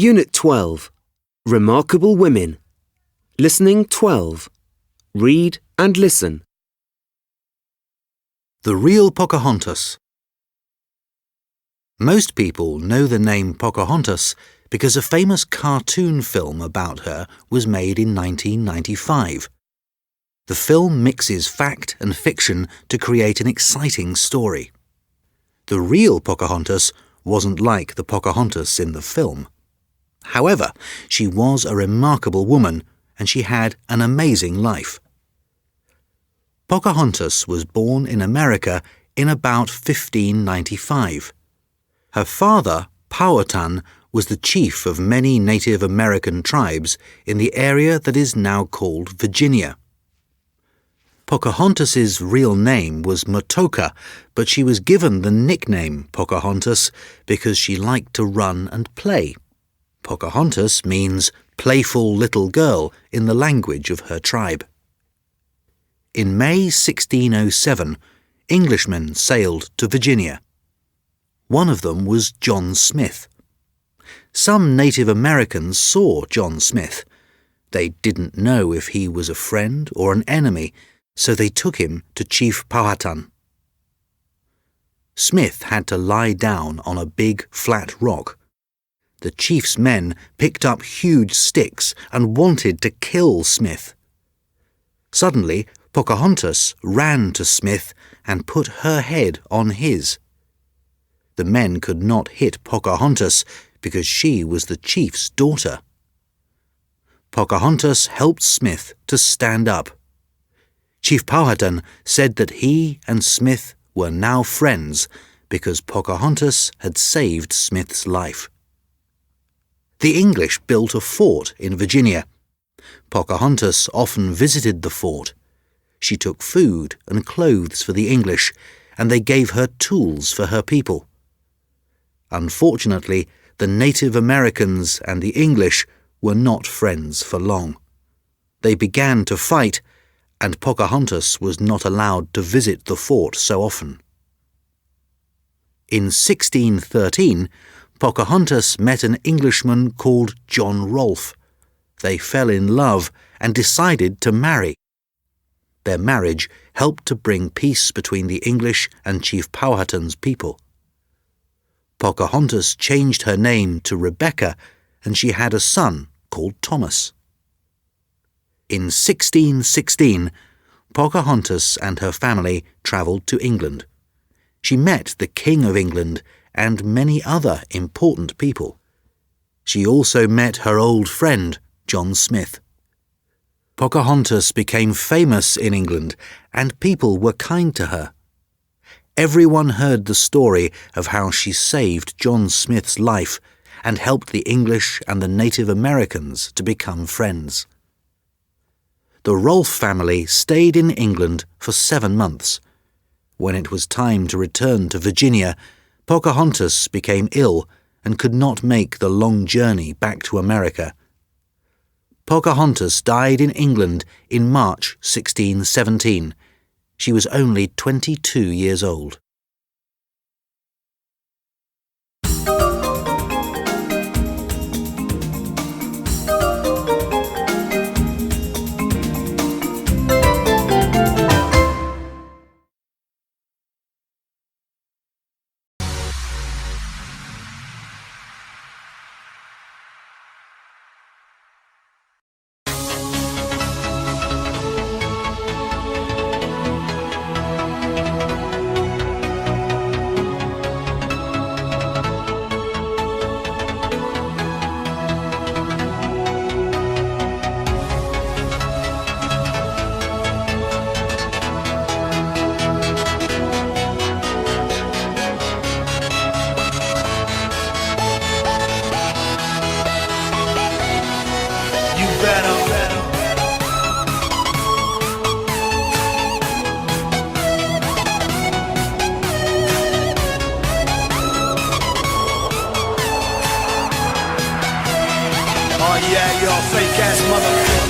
Unit 12. Remarkable Women. Listening 12. Read and listen. The real Pocahontas. Most people know the name Pocahontas because a famous cartoon film about her was made in 1995. The film mixes fact and fiction to create an exciting story. The real Pocahontas wasn't like the Pocahontas in the film. However, she was a remarkable woman and she had an amazing life. Pocahontas was born in America in about 1595. Her father, Powhatan, was the chief of many Native American tribes in the area that is now called Virginia. Pocahontas's real name was Matoka, but she was given the nickname Pocahontas because she liked to run and play. Pocahontas means playful little girl in the language of her tribe. In May 1607, Englishmen sailed to Virginia. One of them was John Smith. Some Native Americans saw John Smith. They didn't know if he was a friend or an enemy, so they took him to Chief Powhatan. Smith had to lie down on a big flat rock. The chief's men picked up huge sticks and wanted to kill Smith. Suddenly, Pocahontas ran to Smith and put her head on his. The men could not hit Pocahontas because she was the chief's daughter. Pocahontas helped Smith to stand up. Chief Powhatan said that he and Smith were now friends because Pocahontas had saved Smith's life. The English built a fort in Virginia. Pocahontas often visited the fort. She took food and clothes for the English, and they gave her tools for her people. Unfortunately, the Native Americans and the English were not friends for long. They began to fight, and Pocahontas was not allowed to visit the fort so often. In 1613, Pocahontas met an Englishman called John Rolfe. They fell in love and decided to marry. Their marriage helped to bring peace between the English and Chief Powhatan's people. Pocahontas changed her name to Rebecca, and she had a son called Thomas. In 1616, Pocahontas and her family travelled to England. She met the King of England and many other important people. She also met her old friend, John Smith. Pocahontas became famous in England, and people were kind to her. Everyone heard the story of how she saved John Smith's life and helped the English and the Native Americans to become friends. The Rolfe family stayed in England for 7 months. When it was time to return to Virginia, Pocahontas became ill and could not make the long journey back to America. Pocahontas died in England in March 1617. She was only 22 years old. Oh yeah, you're a fake ass motherfucker.